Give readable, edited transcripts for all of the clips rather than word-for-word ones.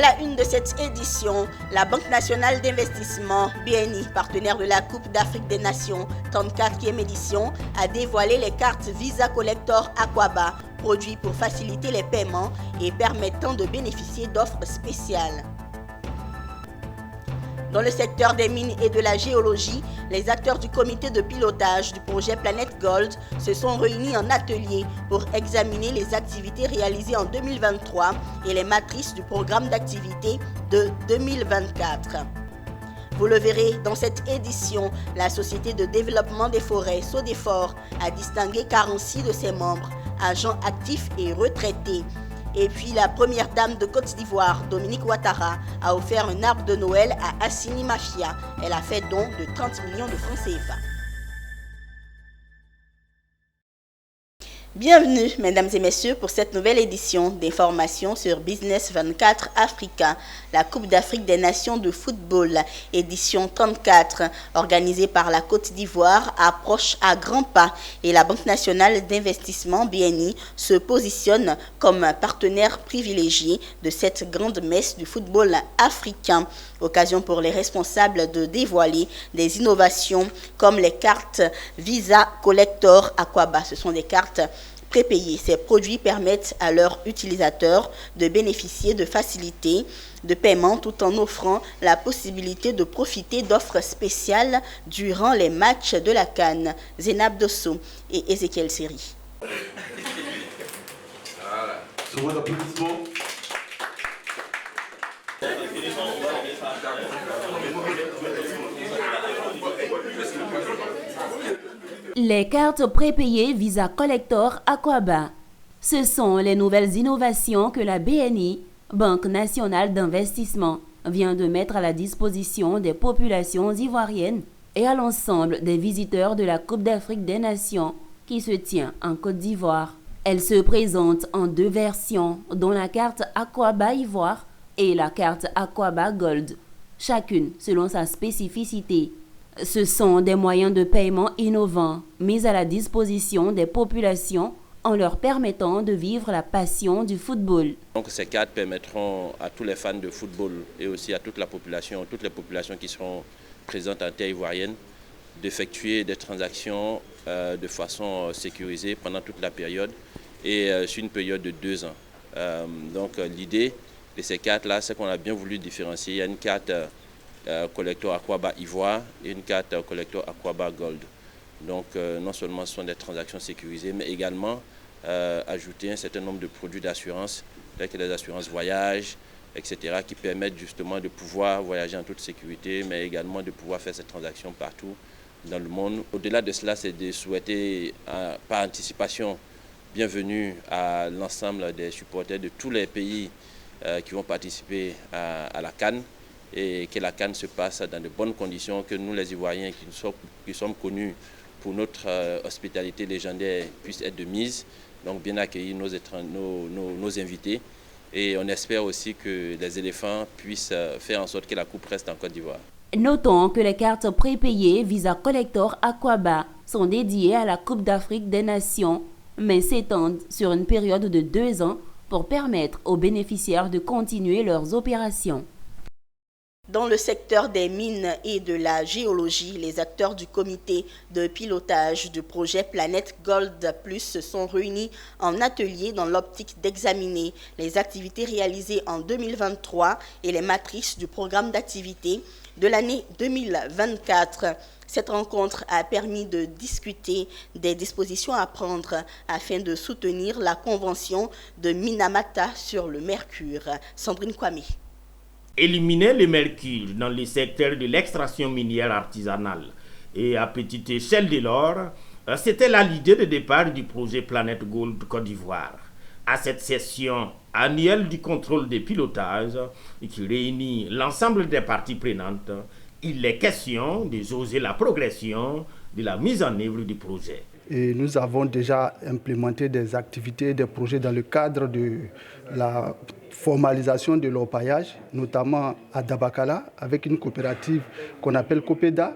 la une de cette édition, la Banque nationale d'investissement, BNI, partenaire de la Coupe d'Afrique des Nations, 34e édition, a dévoilé les cartes Visa Collector Aquaba, produits pour faciliter les paiements et permettant de bénéficier d'offres spéciales. Dans le secteur des mines et de la géologie, les acteurs du comité de pilotage du projet Planète Gold se sont réunis en atelier pour examiner les activités réalisées en 2023 et les matrices du programme d'activité de 2024. Vous le verrez dans cette édition, la Société de développement des forêts, SODEFOR, a distingué 46 de ses membres, agents actifs et retraités. Et puis la première dame de Côte d'Ivoire, Dominique Ouattara, a offert un arbre de Noël à Assini Mafia. Elle a fait don de 30 millions de francs CFA. Bienvenue, mesdames et messieurs, pour cette nouvelle édition d'informations sur Business 24 Africa, la Coupe d'Afrique des Nations de football, édition 34, organisée par la Côte d'Ivoire, approche à grands pas et la Banque nationale d'investissement, BNI, se positionne comme partenaire privilégié de cette grande messe du football africain. Occasion pour les responsables de dévoiler des innovations comme les cartes Visa Collector Aquaba. Ce sont des cartes prépayées. Ces produits permettent à leurs utilisateurs de bénéficier de facilités de paiement tout en offrant la possibilité de profiter d'offres spéciales durant les matchs de la CAN. Zénab Dosso et Ezekiel Seri. Voilà. Sur vos applaudissements. Les cartes prépayées Visa Collector Aquaba. Ce sont les nouvelles innovations que la BNI, Banque nationale d'investissement, vient de mettre à la disposition des populations ivoiriennes et à l'ensemble des visiteurs de la Coupe d'Afrique des Nations qui se tient en Côte d'Ivoire. Elle se présente en deux versions, dont la carte Aquaba Ivoire et la carte Aquaba Gold, chacune selon sa spécificité. Ce sont des moyens de paiement innovants mis à la disposition des populations en leur permettant de vivre la passion du football. Donc ces cartes permettront à tous les fans de football et aussi à toutes les populations qui seront présentes en terre ivoirienne d'effectuer des transactions de façon sécurisée pendant toute la période et sur une période de 2 ans. Donc l'idée de ces cartes-là, c'est qu'on a bien voulu différencier. Il y a une carte Collector Aquaba Ivoire et une carte Collector Aquaba Gold. Donc non seulement ce sont des transactions sécurisées, mais également ajouter un certain nombre de produits d'assurance, tels que les assurances voyage, etc., qui permettent justement de pouvoir voyager en toute sécurité, mais également de pouvoir faire ces transactions partout dans le monde. Au-delà de cela, c'est de souhaiter par anticipation bienvenue à l'ensemble des supporters de tous les pays qui vont participer à la CAN, et que la CAN se passe dans de bonnes conditions, que nous les Ivoiriens qui sommes connus pour notre hospitalité légendaire puissent être de mise, donc bien accueillir nos invités. Et on espère aussi que les éléphants puissent faire en sorte que la coupe reste en Côte d'Ivoire. Notons que les cartes prépayées Visa Collector Aquaba sont dédiées à la Coupe d'Afrique des Nations, mais s'étendent sur une période de 2 ans pour permettre aux bénéficiaires de continuer leurs opérations. Dans le secteur des mines et de la géologie, les acteurs du comité de pilotage du projet Planète Gold Plus se sont réunis en atelier dans l'optique d'examiner les activités réalisées en 2023 et les matrices du programme d'activité de l'année 2024. Cette rencontre a permis de discuter des dispositions à prendre afin de soutenir la convention de Minamata sur le mercure. Sandrine Kwame. Éliminer le mercure dans le secteur de l'extraction minière artisanale et à petite échelle de l'or, c'était là l'idée de départ du projet Planète Gold Côte d'Ivoire. À cette session annuelle du contrôle des pilotages qui réunit l'ensemble des parties prenantes, il est question de jauger la progression de la mise en œuvre du projet. Et nous avons déjà implémenté des activités, des projets dans le cadre de la formalisation de l'orpaillage, notamment à Dabakala, avec une coopérative qu'on appelle Copeda,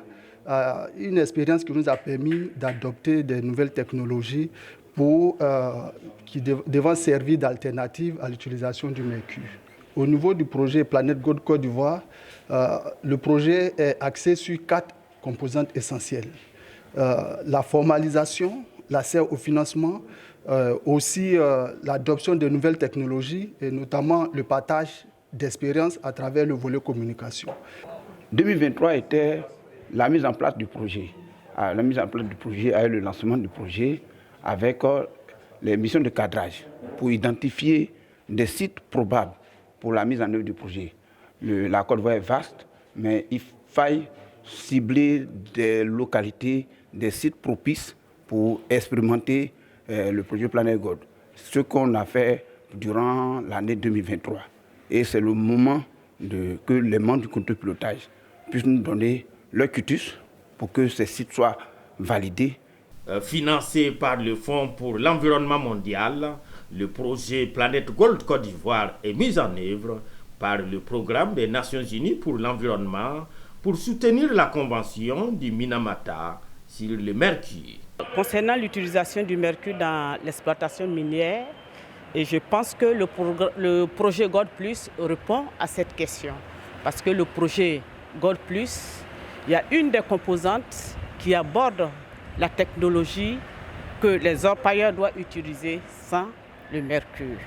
une expérience qui nous a permis d'adopter des nouvelles technologies qui devant servir d'alternative à l'utilisation du mercure. Au niveau du projet Planète Gold Côte d'Ivoire, le projet est axé sur 4 composantes essentielles. La formalisation, l'accès au financement, aussi l'adoption de nouvelles technologies et notamment le partage d'expériences à travers le volet communication. 2023 était la mise en place du projet. La mise en place du projet avec le lancement du projet avec les missions de cadrage pour identifier des sites probables pour la mise en œuvre du projet. La Côte d'Ivoire est vaste, mais il faille cibler des localités, des sites propices pour expérimenter le projet Planète Gold. Ce qu'on a fait durant l'année 2023. Et c'est le moment que les membres du comité de pilotage puissent nous donner leur quitus pour que ces sites soient validés. Financé par le Fonds pour l'environnement mondial, le projet Planète Gold Côte d'Ivoire est mis en œuvre par le programme des Nations Unies pour l'environnement pour soutenir la convention du Minamata sur le mercure. Concernant l'utilisation du mercure dans l'exploitation minière, et je pense que le projet Gold Plus répond à cette question. Parce que le projet Gold Plus, il y a une des composantes qui aborde la technologie que les orpailleurs doivent utiliser sans le mercure.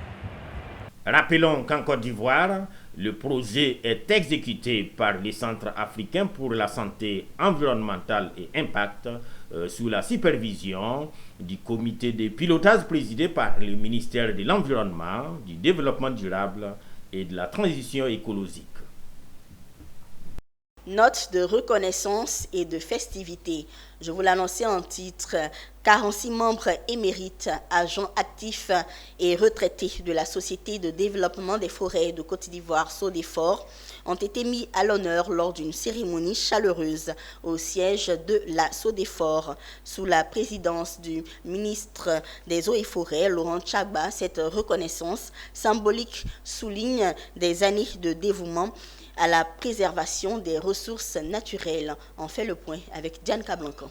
Rappelons qu'en Côte d'Ivoire, le projet est exécuté par les Centres africains pour la santé environnementale et impact sous la supervision du comité de pilotage présidé par le ministère de l'Environnement, du Développement durable et de la transition écologique. Note de reconnaissance et de festivité. Je vous l'annonçais en titre. 46 membres émérites, agents actifs et retraités de la Société de développement des forêts de Côte d'Ivoire, SODEFOR, ont été mis à l'honneur lors d'une cérémonie chaleureuse au siège de la SODEFOR. Sous la présidence du ministre des Eaux et Forêts, Laurent Tchagba, cette reconnaissance symbolique souligne des années de dévouement à la préservation des ressources naturelles. On fait le point avec Diane Cablanco.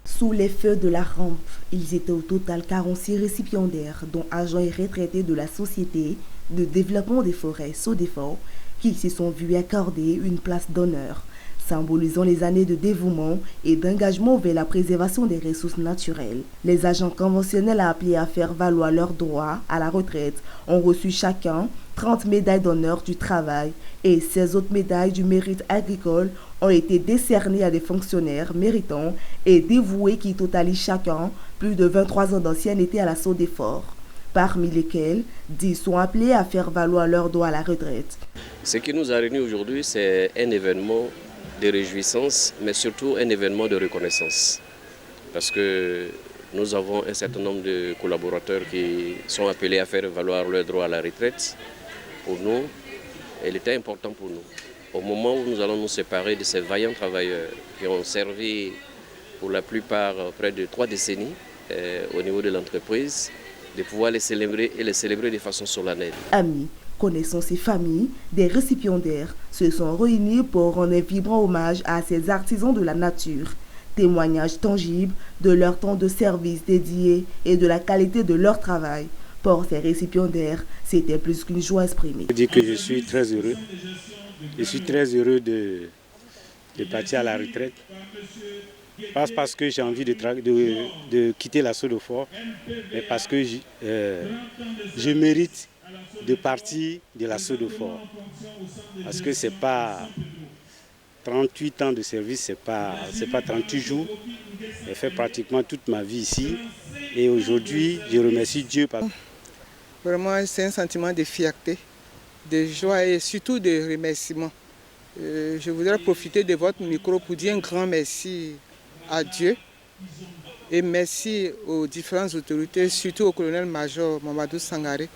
Sous les feux de la rampe, ils étaient au total 46 récipiendaires, dont agents et retraités de la Société de développement des forêts, SODEFOR, qui se sont vus accorder une place d'honneur, symbolisant les années de dévouement et d'engagement vers la préservation des ressources naturelles. Les agents conventionnels appelés à faire valoir leurs droits à la retraite ont reçu chacun 30 médailles d'honneur du travail et 16 autres médailles du mérite agricole ont été décernées à des fonctionnaires méritants et dévoués qui totalisent chacun plus de 23 ans d'ancienneté à la SODEFOR, parmi lesquels 10 sont appelés à faire valoir leurs droits à la retraite. Ce qui nous a réunis aujourd'hui, c'est un événement de réjouissance, mais surtout un événement de reconnaissance. Parce que nous avons un certain nombre de collaborateurs qui sont appelés à faire valoir leurs droits à la retraite. Pour nous, il était important pour nous. Au moment où nous allons nous séparer de ces vaillants travailleurs qui ont servi pour la plupart près de 3 décennies au niveau de l'entreprise, de pouvoir les célébrer et les célébrer de façon solennelle. Amis, connaissances et familles des récipiendaires se sont réunis pour rendre un vibrant hommage à ces artisans de la nature. Témoignage tangible de leur temps de service dédié et de la qualité de leur travail. Pour ces récipiendaires, c'était plus qu'une joie exprimée. Je dis que je suis très heureux. Je suis très heureux de partir à la retraite. Pas parce que j'ai envie de quitter la SODEFOR, mais parce que je mérite de partir de la SODEFOR. Parce que ce n'est pas 38 ans de service, ce n'est pas 38 jours. J'ai fait pratiquement toute ma vie ici. Et aujourd'hui, je remercie Dieu. Vraiment, c'est un sentiment de fierté, de joie et surtout de remerciement. Je voudrais profiter de votre micro pour dire un grand merci à Dieu et merci aux différentes autorités, surtout au colonel-major Mamadou Sangaré,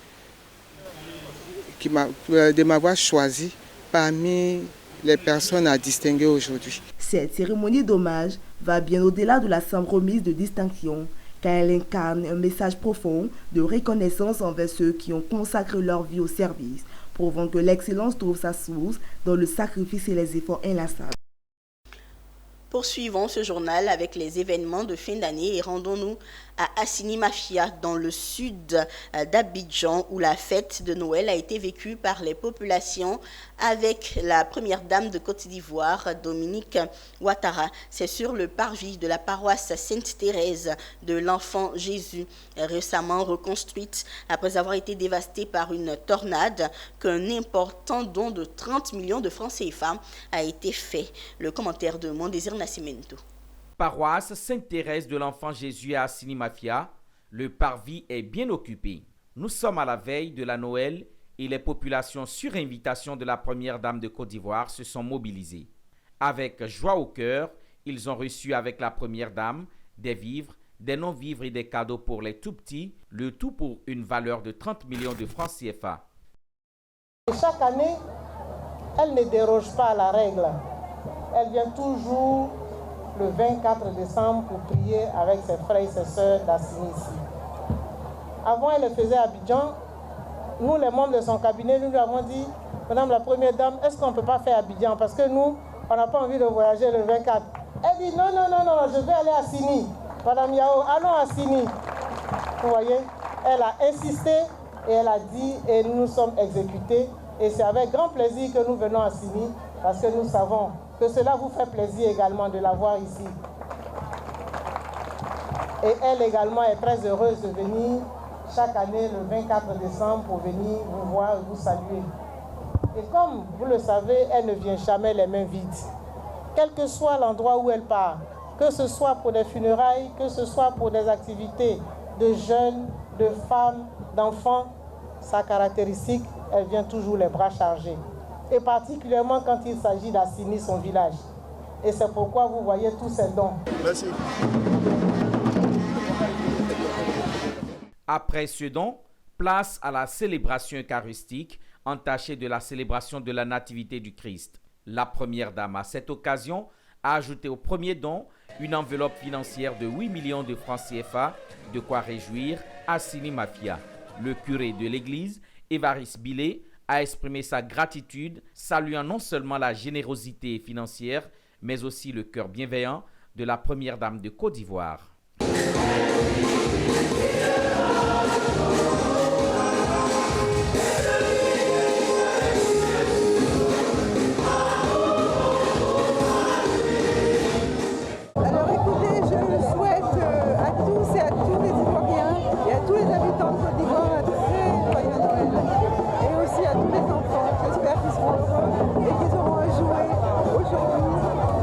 de m'avoir choisi parmi les personnes à distinguer aujourd'hui. Cette cérémonie d'hommage va bien au-delà de la simple remise de distinction, car elle incarne un message profond de reconnaissance envers ceux qui ont consacré leur vie au service, prouvant que l'excellence trouve sa source dans le sacrifice et les efforts inlassables. Poursuivons ce journal avec les événements de fin d'année et rendons-nous à Assini Mafia, dans le sud d'Abidjan, où la fête de Noël a été vécue par les populations avec la première dame de Côte d'Ivoire, Dominique Ouattara. C'est sur le parvis de la paroisse Sainte-Thérèse de l'Enfant Jésus, récemment reconstruite après avoir été dévastée par une tornade, qu'un important don de 30 millions de francs CFA a été fait. Le commentaire de Mondésir Nascimento. Paroisse Sainte-Thérèse de l'Enfant Jésus à Assini Mafia, le parvis est bien occupé. Nous sommes à la veille de la Noël et les populations, sur invitation de la première dame de Côte d'Ivoire, se sont mobilisées. Avec joie au cœur, ils ont reçu avec la première dame des vivres, des non-vivres et des cadeaux pour les tout-petits, le tout pour une valeur de 30 millions de francs CFA. Chaque année, elle ne déroge pas à la règle. Elle vient toujours le 24 décembre pour prier avec ses frères et ses sœurs d'Assini ici. Avant, elle le faisait à Abidjan. Nous, les membres de son cabinet, nous lui avons dit, Madame la Première Dame, est-ce qu'on ne peut pas faire Abidjan? Parce que nous, on n'a pas envie de voyager le 24. Elle dit, non, je vais aller à Assini. Madame Yao, allons à Assini. Vous voyez, elle a insisté et elle a dit, et nous nous sommes exécutés. Et c'est avec grand plaisir que nous venons à Assini, parce que nous savons que cela vous fait plaisir également de la voir ici. Et elle également est très heureuse de venir chaque année le 24 décembre pour venir vous voir et vous saluer. Et comme vous le savez, elle ne vient jamais les mains vides. Quel que soit l'endroit où elle part, que ce soit pour des funérailles, que ce soit pour des activités de jeunes, de femmes, d'enfants, sa caractéristique, elle vient toujours les bras chargés. Et particulièrement quand il s'agit d'Assini, son village. Et c'est pourquoi vous voyez tous ces dons. Merci. Après ce don, place à la célébration eucharistique entachée de la célébration de la Nativité du Christ. La première dame, à cette occasion, a ajouté au premier don une enveloppe financière de 8 millions de francs CFA, de quoi réjouir Assini Mafia. Le curé de l'église, Évariste Billet, a exprimé sa gratitude, saluant non seulement la générosité financière, mais aussi le cœur bienveillant de la première dame de Côte d'Ivoire. Alors écoutez, je souhaite à tous et à tous les Ivoiriens et à tous les habitants de Côte d'Ivoire un très joyeux Noël. Et aussi à tous les enfants, j'espère qu'ils seront heureux et qu'ils auront à jouer aujourd'hui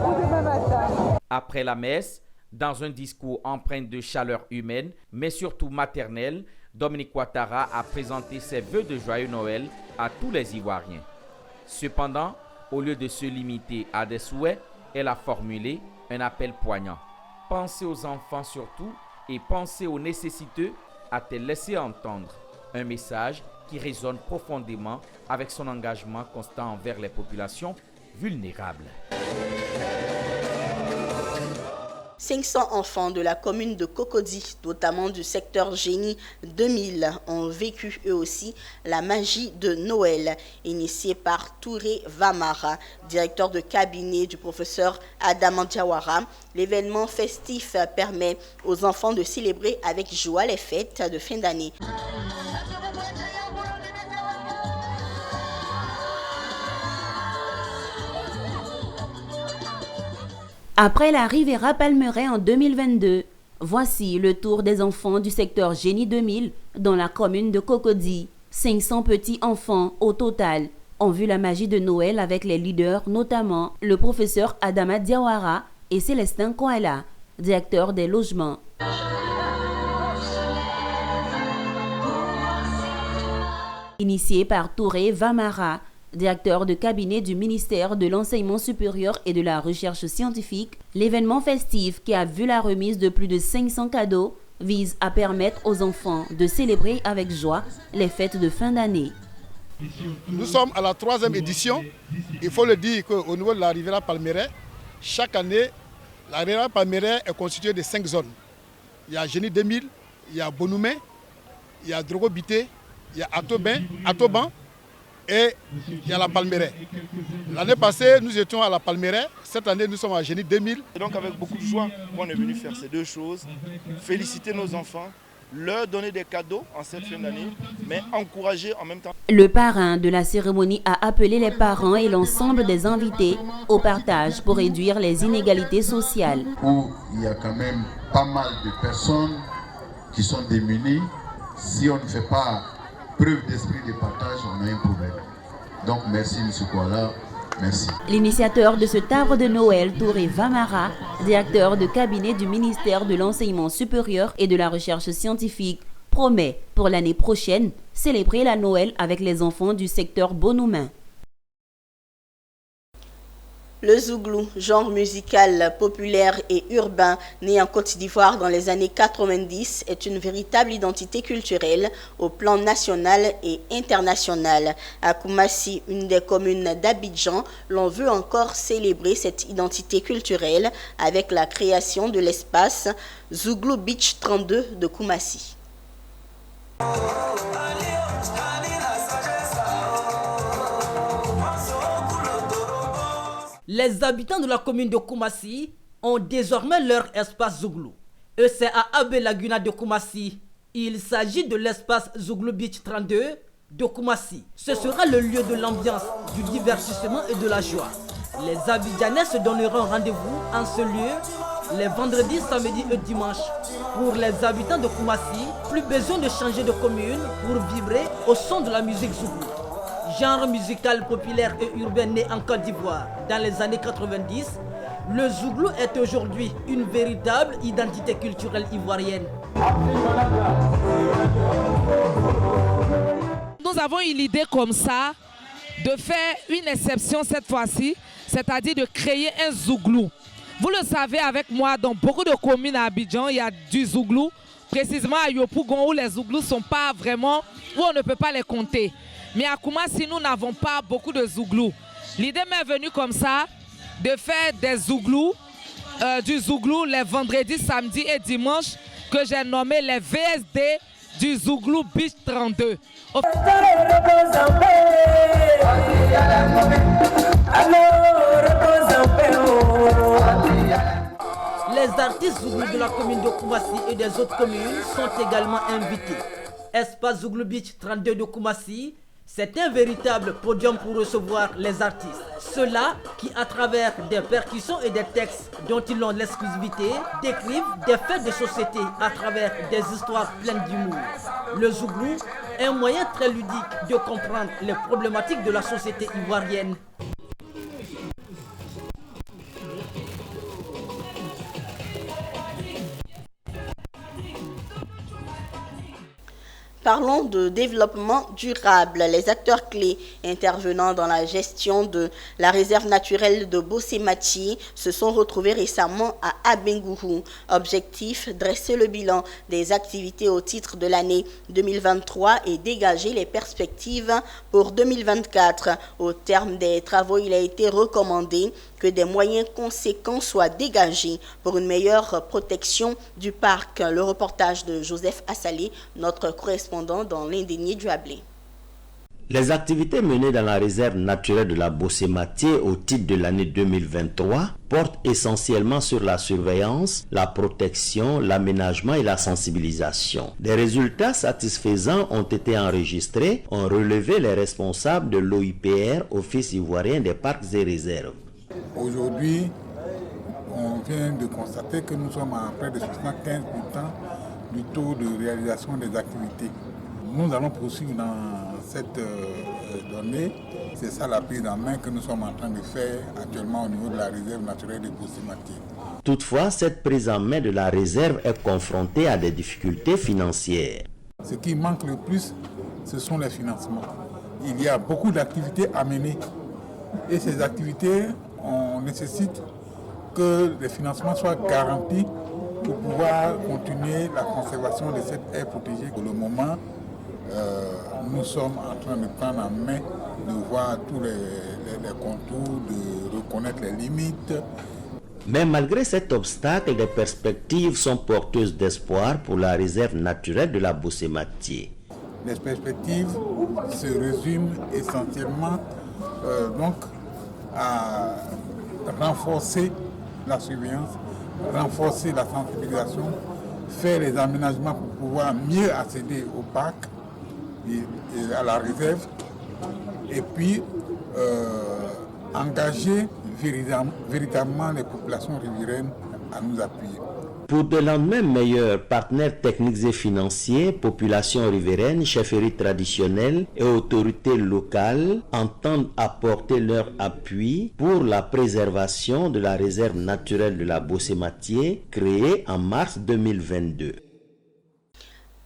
ou demain matin. Après la messe, dans un discours empreint de chaleur humaine, mais surtout maternelle, Dominique Ouattara a présenté ses vœux de joyeux Noël à tous les Ivoiriens. Cependant, au lieu de se limiter à des souhaits, elle a formulé un appel poignant. Pensez aux enfants surtout et pensez aux nécessiteux, a-t-elle laissé entendre. Un message qui résonne profondément avec son engagement constant envers les populations vulnérables. 500 enfants de la commune de Cocody, notamment du secteur Génie 2000, ont vécu eux aussi la magie de Noël, initiée par Touré Vamara, directeur de cabinet du professeur Adama Diawara. L'événement festif permet aux enfants de célébrer avec joie les fêtes de fin d'année. Après la Riviera Palmeraie en 2022, voici le tour des enfants du secteur Génie 2000 dans la commune de Cocody. 500 petits enfants au total ont vu la magie de Noël avec les leaders, notamment le professeur Adama Diawara et Célestin Koala, directeur des logements. Initié par Touré Vamara, directeur de cabinet du ministère de l'Enseignement supérieur et de la Recherche scientifique, l'événement festif qui a vu la remise de plus de 500 cadeaux vise à permettre aux enfants de célébrer avec joie les fêtes de fin d'année. Nous sommes à la 3e édition. Il faut le dire qu'au niveau de la Riviera Palmeraie, chaque année, la Riviera Palmeraie est constituée de 5 zones. Il y a Génie 2000, il y a Bonoumé, il y a Drogobité, il y a Atoban, et il y a la Palmeraie. L'année passée, nous étions à la Palmeraie. Cette année, nous sommes à Génie 2000. Et donc avec beaucoup de joie, on est venu faire ces deux choses, féliciter nos enfants, leur donner des cadeaux en cette fin d'année, mais encourager en même temps. Le parrain de la cérémonie a appelé les parents et l'ensemble des invités au partage pour réduire les inégalités sociales. Où il y a quand même pas mal de personnes qui sont démunies. Si on ne fait pas preuve d'esprit de partage, on a un problème. Donc merci M. Kouala. Merci. L'initiateur de cet arbre de Noël, Touré Vamara, directeur de cabinet du ministère de l'Enseignement supérieur et de la Recherche scientifique, promet pour l'année prochaine célébrer la Noël avec les enfants du secteur Bonoumin. Le zouglou, genre musical populaire et urbain né en Côte d'Ivoire dans les années 90, est une véritable identité culturelle au plan national et international. À Koumassi, une des communes d'Abidjan, l'on veut encore célébrer cette identité culturelle avec la création de l'espace Zouglou Beach 32 de Koumassi. Les habitants de la commune de Koumassi ont désormais leur espace Zouglou. Et c'est à Abbé Laguna de Koumassi. Il s'agit de l'espace Zouglou Beach 32 de Koumassi. Ce sera le lieu de l'ambiance, du divertissement et de la joie. Les Abidjanais se donneront rendez-vous en ce lieu les vendredis, samedis et dimanches. Pour les habitants de Koumassi, plus besoin de changer de commune pour vibrer au son de la musique Zouglou. Genre musical populaire et urbain né en Côte d'Ivoire dans les années 90, le Zouglou est aujourd'hui une véritable identité culturelle ivoirienne. Nous avons eu l'idée comme ça de faire une exception cette fois-ci, c'est-à-dire de créer un Zouglou. Vous le savez avec moi, dans beaucoup de communes à Abidjan, il y a du Zouglou, précisément à Yopougon où les Zouglous ne sont pas vraiment, où on ne peut pas les compter. Mais à Koumassi, nous n'avons pas beaucoup de Zouglou. L'idée m'est venue comme ça, de faire des Zouglous, du Zouglou les vendredis, samedis et dimanches, que j'ai nommé les VSD du Zouglou Beach 32. Les artistes Zouglou de la commune de Koumassi et des autres communes sont également invités. Espace Zouglou Beach 32 de Koumassi, c'est un véritable podium pour recevoir les artistes. Ceux-là qui, à travers des percussions et des textes dont ils ont l'exclusivité, décrivent des faits de société à travers des histoires pleines d'humour. Le Zouglou est un moyen très ludique de comprendre les problématiques de la société ivoirienne. Parlons de développement durable. Les acteurs clés intervenant dans la gestion de la réserve naturelle de Bossémati se sont retrouvés récemment à Abengourou. Objectif, dresser le bilan des activités au titre de l'année 2023 et dégager les perspectives pour 2024. Au terme des travaux, il a été recommandé que des moyens conséquents soient dégagés pour une meilleure protection du parc. Le reportage de Joseph Assalé, notre correspondant dans l'Indénié du Ablé. Les activités menées dans la réserve naturelle de la Bossémati au titre de l'année 2023 portent essentiellement sur la surveillance, la protection, l'aménagement et la sensibilisation. Des résultats satisfaisants ont été enregistrés, ont relevé les responsables de l'OIPR, Office ivoirien des parcs et réserves. Aujourd'hui, on vient de constater que nous sommes à près de 75% du taux de réalisation des activités. Nous allons poursuivre dans cette donnée. C'est ça la prise en main que nous sommes en train de faire actuellement au niveau de la réserve naturelle de Bossémati. Toutefois, cette prise en main de la réserve est confrontée à des difficultés financières. Ce qui manque le plus, ce sont les financements. Il y a beaucoup d'activités à mener et ces activités, on nécessite que les financements soient garantis pour pouvoir continuer la conservation de cette aire protégée. Pour le moment, nous sommes en train de prendre en main, de voir tous les contours, de reconnaître les limites. Mais malgré cet obstacle, des perspectives sont porteuses d'espoir pour la réserve naturelle de la Bossémati. les perspectives se résument essentiellement donc à renforcer la surveillance, renforcer la sensibilisation, faire les aménagements pour pouvoir mieux accéder au parc et à la réserve, et puis engager véritablement les populations riveraines à nous appuyer. Pour des lendemains meilleurs, partenaires techniques et financiers, populations riveraines, chefferies traditionnelles et autorités locales entendent apporter leur appui pour la préservation de la réserve naturelle de la Bossématié créée en mars 2022.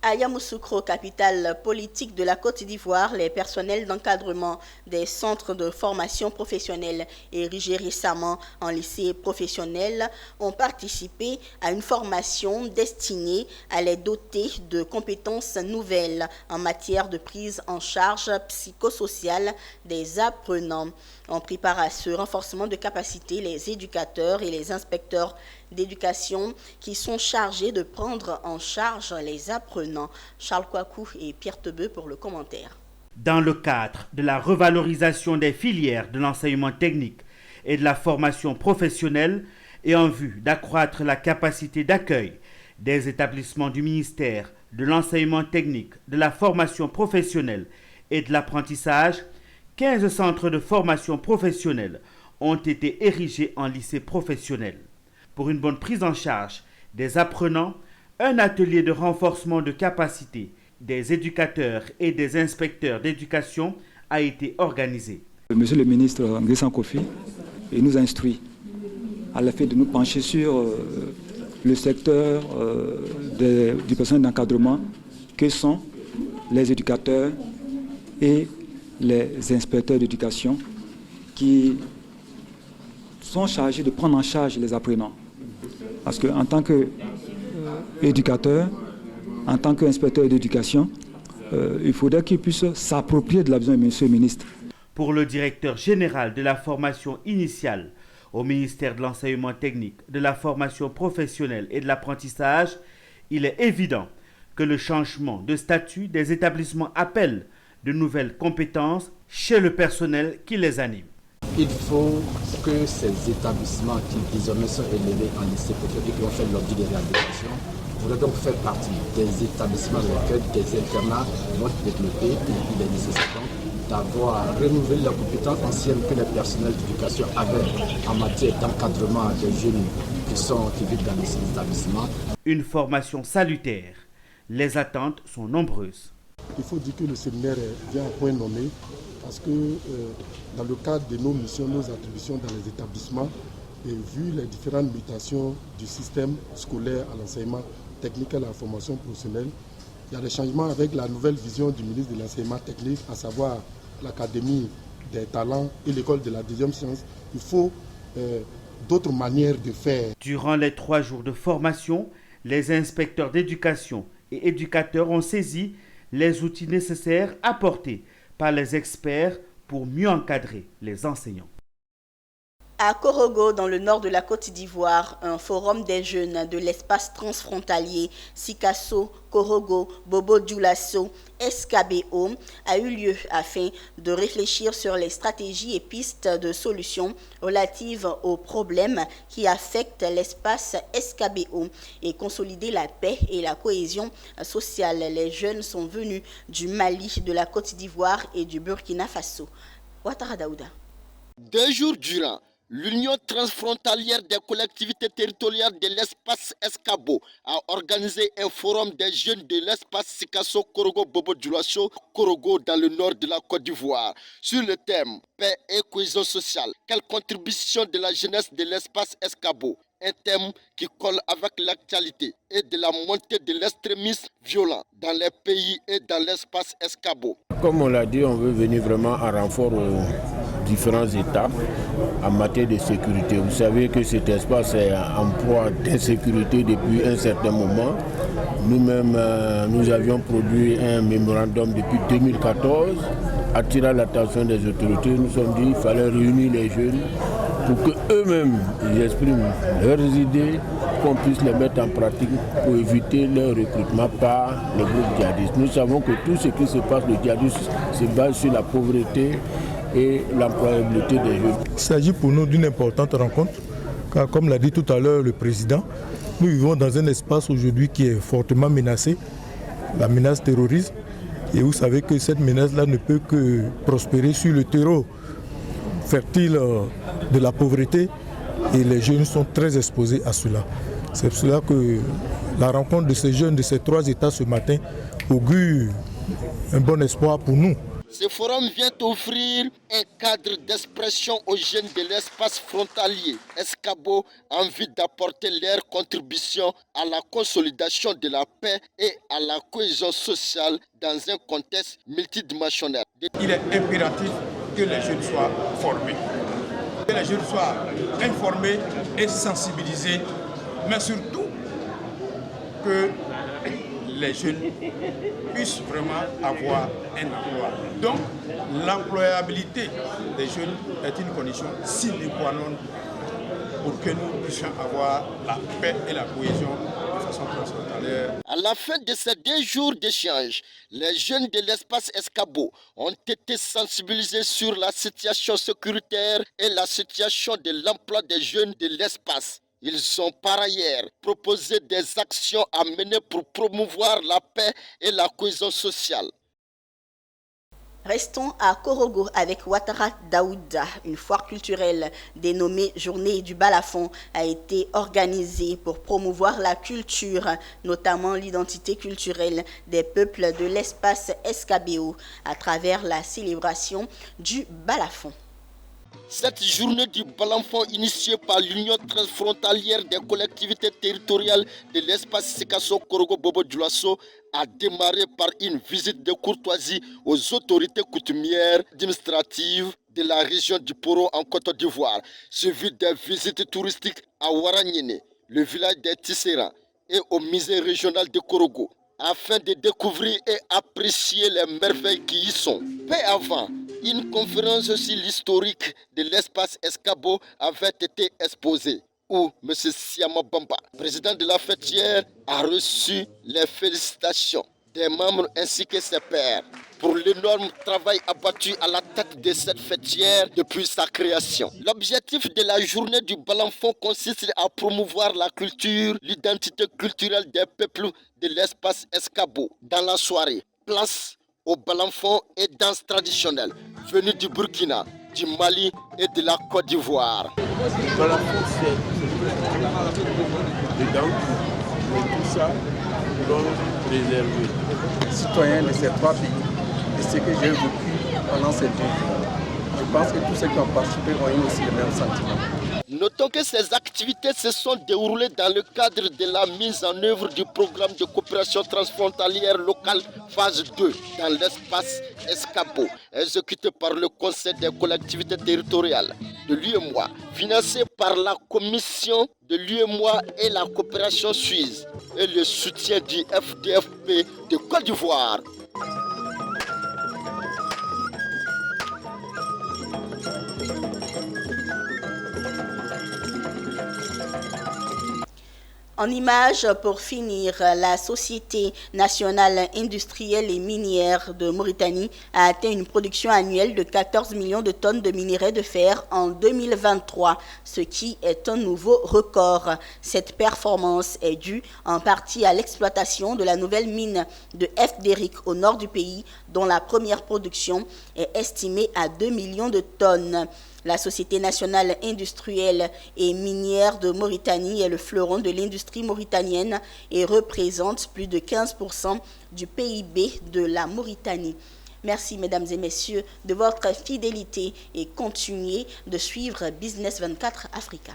À Yamoussoukro, capitale politique de la Côte d'Ivoire, les personnels d'encadrement des centres de formation professionnelle érigés récemment en lycée professionnel ont participé à une formation destinée à les doter de compétences nouvelles en matière de prise en charge psychosociale des apprenants. On prépare à ce renforcement de capacité les éducateurs et les inspecteurs d'éducation qui sont chargés de prendre en charge les apprenants. Charles Kouakou et Pierre Tebeu pour le commentaire. Dans le cadre de la revalorisation des filières de l'enseignement technique et de la formation professionnelle et en vue d'accroître la capacité d'accueil des établissements du ministère de l'enseignement technique, de la formation professionnelle et de l'apprentissage, 15 centres de formation professionnelle ont été érigés en lycée professionnel. Pour une bonne prise en charge des apprenants, un atelier de renforcement de capacité des éducateurs et des inspecteurs d'éducation a été organisé. Monsieur le ministre Nguessan Kofi nous a instruit à l'effet de nous pencher sur le secteur du personnel d'encadrement que sont les éducateurs et les inspecteurs d'éducation qui sont chargés de prendre en charge les apprenants. Parce qu'en tant qu'éducateur, en tant qu'inspecteur d'éducation, il faudrait qu'ils puissent s'approprier de la vision de M. le ministre. Pour le directeur général de la formation initiale au ministère de l'enseignement technique, de la formation professionnelle et de l'apprentissage, il est évident que le changement de statut des établissements appelle de nouvelles compétences chez le personnel qui les anime. Il faut que ces établissements qui désormais sont élevés en lycée professionnel et qui ont fait l'objet de réhabilitation pourraient donc faire partie des établissements dans lesquels des internats vont se développer. Et il est nécessaire donc d'avoir renouvelé la compétence ancienne que les personnels d'éducation avaient en matière d'encadrement des jeunes qui vivent dans ces établissements. Une formation salutaire. Les attentes sont nombreuses. Il faut dire que le séminaire est bien à point nommé parce que dans le cadre de nos missions, nos attributions dans les établissements, et vu les différentes mutations du système scolaire à l'enseignement technique et à la formation professionnelle, il y a des changements avec la nouvelle vision du ministre de l'enseignement technique, à savoir l'Académie des talents et l'école de la deuxième science. Il faut d'autres manières de faire. Durant les 3 jours de formation, les inspecteurs d'éducation et éducateurs ont saisi les outils nécessaires apportés par les experts pour mieux encadrer les enseignants. À Korogo, dans le nord de la Côte d'Ivoire, un forum des jeunes de l'espace transfrontalier Sikasso, Korogo, Bobo Dioulasso, SKBO a eu lieu afin de réfléchir sur les stratégies et pistes de solutions relatives aux problèmes qui affectent l'espace SKBO et consolider la paix et la cohésion sociale. Les jeunes sont venus du Mali, de la Côte d'Ivoire et du Burkina Faso. Ouattara Daouda. 2 jours durant, l'Union transfrontalière des collectivités territoriales de l'espace Escabo a organisé un forum des jeunes de l'espace Sikasso Korogo Bobo Dioulasso Korogo dans le nord de la Côte d'Ivoire sur le thème paix et cohésion sociale. Quelle contribution de la jeunesse de l'espace Escabo? Un thème qui colle avec l'actualité et de la montée de l'extrémisme violent dans les pays et dans l'espace Escabo. Comme on l'a dit, on veut venir vraiment en renfort aux différents États en matière de sécurité. Vous savez que cet espace est en proie d'insécurité depuis un certain moment. Nous-mêmes, nous avions produit un mémorandum depuis 2014, attirant l'attention des autorités. Nous nous sommes dit qu'il fallait réunir les jeunes pour qu'eux-mêmes expriment leurs idées qu'on puisse les mettre en pratique pour éviter leur recrutement par les groupes djihadistes. Nous savons que tout ce qui se passe, le djihadisme se base sur la pauvreté et l'employabilité des jeunes. Il s'agit pour nous d'une importante rencontre, car comme l'a dit tout à l'heure le président, nous vivons dans un espace aujourd'hui qui est fortement menacé, la menace terroriste. Et vous savez que cette menace-là ne peut que prospérer sur le terreau fertile de la pauvreté. Et les jeunes sont très exposés à cela. C'est pour cela que la rencontre de ces jeunes de ces trois États ce matin augure un bon espoir pour nous. Ce forum vient offrir un cadre d'expression aux jeunes de l'espace frontalier Escabo en vue d'apporter leur contribution à la consolidation de la paix et à la cohésion sociale dans un contexte multidimensionnel. Il est impératif que les jeunes soient formés, que les jeunes soient informés et sensibilisés, mais surtout que les jeunes puissent vraiment avoir un emploi. Donc, l'employabilité des jeunes est une condition sine qua non pour que nous puissions avoir la paix et la cohésion de façon transfrontalière. À la fin de ces 2 jours d'échange, les jeunes de l'espace Escabo ont été sensibilisés sur la situation sécuritaire et la situation de l'emploi des jeunes de l'espace. Ils ont par ailleurs proposé des actions à mener pour promouvoir la paix et la cohésion sociale. Restons à Korogo avec Ouattara Daouda. Une foire culturelle dénommée Journée du Balafon a été organisée pour promouvoir la culture, notamment l'identité culturelle des peuples de l'espace Escabéo à travers la célébration du Balafon. Cette journée du Balafon initiée par l'Union transfrontalière des collectivités territoriales de l'espace Sikasso Korogo Bobo Dioulasso a démarré par une visite de courtoisie aux autorités coutumières administratives de la région du Poro en Côte d'Ivoire, suivi des visites touristiques à Waranyene, le village des Tisserans et au musée régional de Korogo, afin de découvrir et apprécier les merveilles qui y sont. Peu avant, une conférence sur l'historique de l'espace Escabo avait été exposée, où M. Siama Bamba, président de la fêtière, a reçu les félicitations des membres ainsi que ses pairs pour l'énorme travail abattu à la tête de cette fêtière depuis sa création. L'objectif de la journée du Balafon consiste à promouvoir la culture, l'identité culturelle des peuples de l'espace Escabo. Dans la soirée, place au Balafon et danse traditionnelle venue du Burkina, du Mali et de la Côte d'Ivoire. Le Balafon, c'est des danses, mais tout ça doit préserver. Citoyens de ces 3 pays, et ce que j'ai vécu pendant ces 2 jours. Je pense que tous ceux qui ont participé ont eu aussi le même sentiment. Notons que ces activités se sont déroulées dans le cadre de la mise en œuvre du programme de coopération transfrontalière locale phase 2 dans l'espace Escabo, exécuté par le Conseil des collectivités territoriales de l'UEMOA, financé par la Commission de l'UEMOA et la coopération suisse et le soutien du FDFP de Côte d'Ivoire. En images, pour finir, la Société nationale industrielle et minière de Mauritanie a atteint une production annuelle de 14 millions de tonnes de minerai de fer en 2023, ce qui est un nouveau record. Cette performance est due en partie à l'exploitation de la nouvelle mine de Fdéric au nord du pays, dont la première production est estimée à 2 millions de tonnes. La Société nationale industrielle et minière de Mauritanie est le fleuron de l'industrie mauritanienne et représente plus de 15% du PIB de la Mauritanie. Merci, mesdames et messieurs, de votre fidélité et continuez de suivre Business 24 Africa.